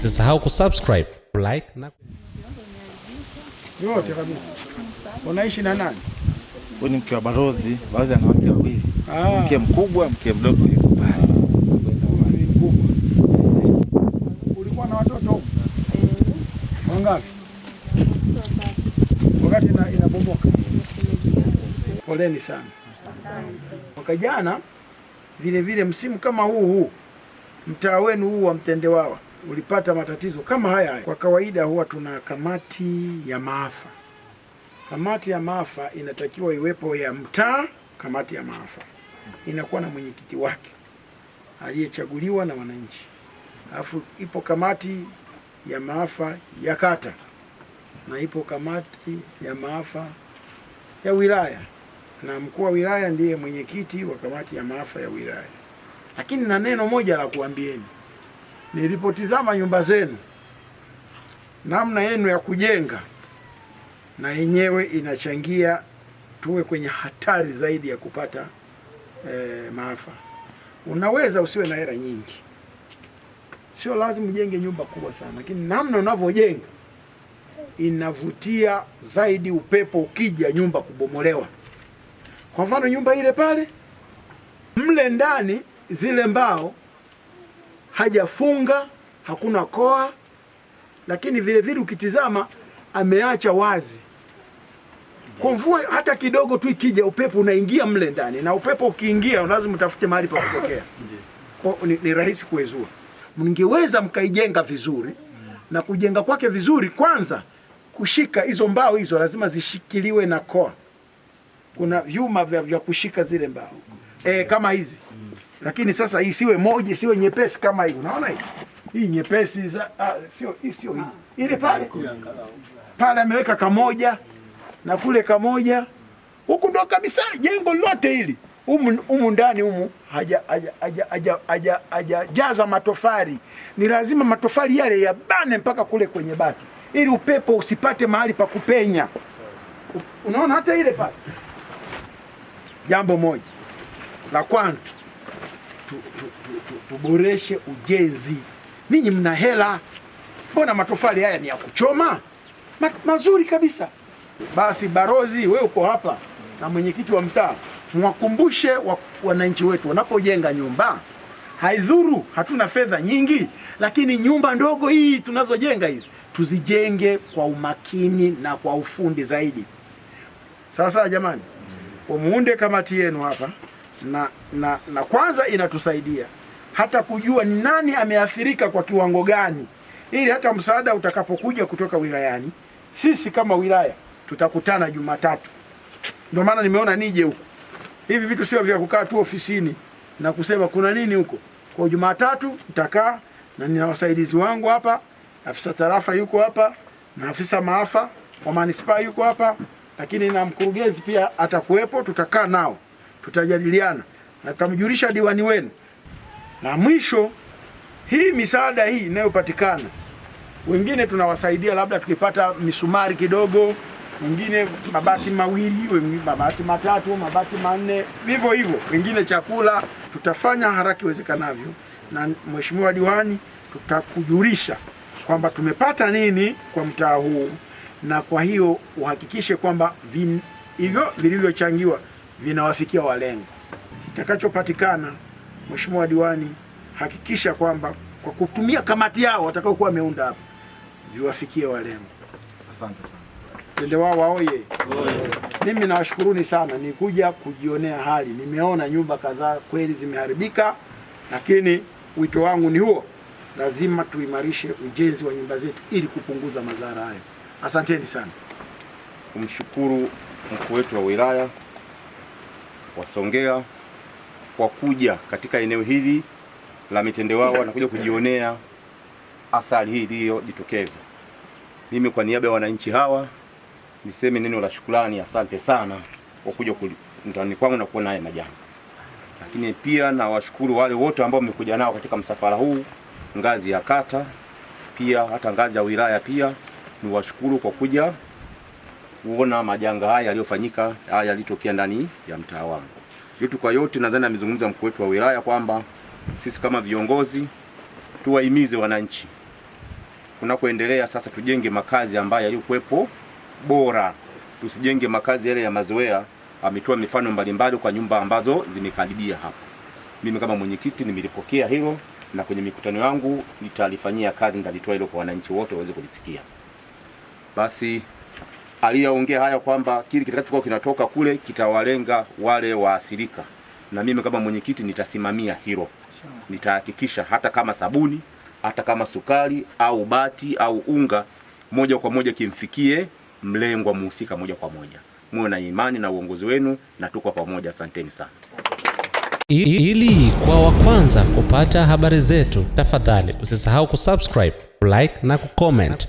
Usisahau kusubscribe, like na yote kabisa. Unaishi na nani? Huyu ni mke wa Barozi, Barozi ana wake wawili. Mke mkubwa, mke mdogo yuko pale. Ulikuwa na watoto? Wangapi? Wakati inabomoka. Poleni sana. Mwaka jana vile msimu kama huu mtaa wenu huu wa Mtendewawa ulipata matatizo kama haya. Kwa kawaida huwa tuna kamati ya maafa. Kamati ya maafa inatakiwa iwepo ya mtaa. Kamati ya maafa inakuwa na mwenyekiti wake aliyechaguliwa na wananchi. Alafu ipo kamati ya maafa ya kata na ipo kamati ya maafa ya wilaya, na mkuu wa wilaya ndiye mwenyekiti wa kamati ya maafa ya wilaya. Lakini na neno moja la kuambieni, nilipotizama nyumba zenu, namna yenu ya kujenga, na yenyewe inachangia tuwe kwenye hatari zaidi ya kupata maafa. Unaweza usiwe na hela nyingi, sio lazima ujenge nyumba kubwa sana, lakini namna unavyojenga inavutia zaidi upepo ukija nyumba kubomolewa. Kwa mfano nyumba ile pale, mle ndani zile mbao hajafunga, hakuna koa, lakini vile vile ukitizama ameacha wazi. Kwa mvua hata kidogo tu ikija, upepo unaingia mle ndani, na upepo ukiingia lazima utafute mahali pa kutokea. Kwa ni rahisi kuezua. Mngeweza mkaijenga vizuri, na kujenga kwake vizuri, kwanza kushika hizo mbao hizo lazima zishikiliwe na koa. Kuna vyuma vya kushika zile mbao kama hizi. Lakini sasa hii siwe moja, isiwe nyepesi kama hii. Unaona hii? Hii nyepesi sio hii. Ile pale ameweka kamoja na kule kamoja. Huku ndo kabisa jengo lote hili. Humu ndani humu hajajaza matofali. Ni lazima matofali yale yabane mpaka kule kwenye bati, ili upepo usipate mahali pa kupenya. Unaona hata ile pale. Jambo moja la kwanza, tuboreshe ujenzi. Ninyi mna hela, mbona matofali haya ni ya kuchoma? Mazuri kabisa. Basi Barozi, wewe uko hapa na mwenyekiti wa mtaa, mwakumbushe wananchi wetu wanapojenga nyumba, haidhuru hatuna fedha nyingi, lakini nyumba ndogo hii tunazojenga hizo tuzijenge kwa umakini na kwa ufundi zaidi. Sasa jamani, muunde kamati yenu hapa na kwanza inatusaidia hata kujua ni nani ameathirika kwa kiwango gani, ili hata msaada utakapokuja kutoka wilayani, sisi kama wilaya tutakutana Jumatatu. Ndio maana nimeona nije huko. Hivi vitu sio vya kukaa tu ofisini na kusema kuna nini huko. Kwa Jumatatu nitakaa na nina wasaidizi wangu hapa, afisa tarafa yuko hapa na afisa maafa wa manispaa yuko hapa, lakini na mkurugenzi pia atakuwepo. Tutakaa nao, tutajadiliana na tutamjulisha diwani wenu. Na mwisho, hii misaada hii inayopatikana, wengine tunawasaidia labda tukipata misumari kidogo, wengine mabati mawili, wengine mabati matatu, mabati manne, vivyo hivyo, wengine chakula. Tutafanya haraka iwezekanavyo, na mheshimiwa diwani tutakujulisha kwamba tumepata nini kwa mtaa huu, na kwa hiyo uhakikishe kwamba hivyo vilivyochangiwa vinawafikia walengo. Kitakachopatikana, mheshimiwa diwani, hakikisha kwamba kwa kutumia kamati yao watakao kuwa wameunda hapa, viwafikie walengo. Asante sana. Mtendewawa oye! Mimi nawashukuruni sana, nikuja kujionea hali. Nimeona nyumba kadhaa kweli zimeharibika, lakini wito wangu ni huo, lazima tuimarishe ujenzi wa nyumba zetu ili kupunguza madhara hayo. Asanteni sana. Kumshukuru mkuu wetu wa wilaya wa Songea kwa kuja katika eneo hili la Mtendewawa na kuja kujionea athari hii iliyojitokeza. Mimi kwa niaba ya wananchi hawa niseme neno la shukrani, asante sana kwa kuja ndani kwangu na kuona haya majanga. Lakini pia na washukuru wale wote ambao mmekuja nao katika msafara huu, ngazi ya kata, pia hata ngazi ya wilaya. Pia ni washukuru kwa kuja kuona majanga haya yaliyofanyika, haya yalitokea ndani ya mtaa wangu. Yote kwa yote, nadhani amezungumza mkuu wetu wa wilaya kwamba sisi kama viongozi tuwahimize wananchi kunakoendelea sasa tujenge makazi ambayo yalikuwepo bora, tusijenge makazi yale ya mazoea. Ametoa mifano mbalimbali kwa nyumba ambazo zimekaribia hapa. Mimi kama mwenyekiti nimelipokea hilo, na kwenye mikutano yangu nitalifanyia kazi, nitalitoa hilo kwa wananchi wote waweze kulisikia. Basi aliyaongea haya kwamba kile kitakachokuwa kinatoka kule kitawalenga wale waathirika, na mimi kama mwenyekiti nitasimamia hilo. Nitahakikisha hata kama sabuni, hata kama sukari au bati au unga, moja kwa moja kimfikie mlengwa mhusika moja kwa moja. Muwe na imani na uongozi wenu, na tuko pamoja. Asanteni sana. Ili kwa wa kwanza kupata habari zetu, tafadhali usisahau kusubscribe, like na kucomment.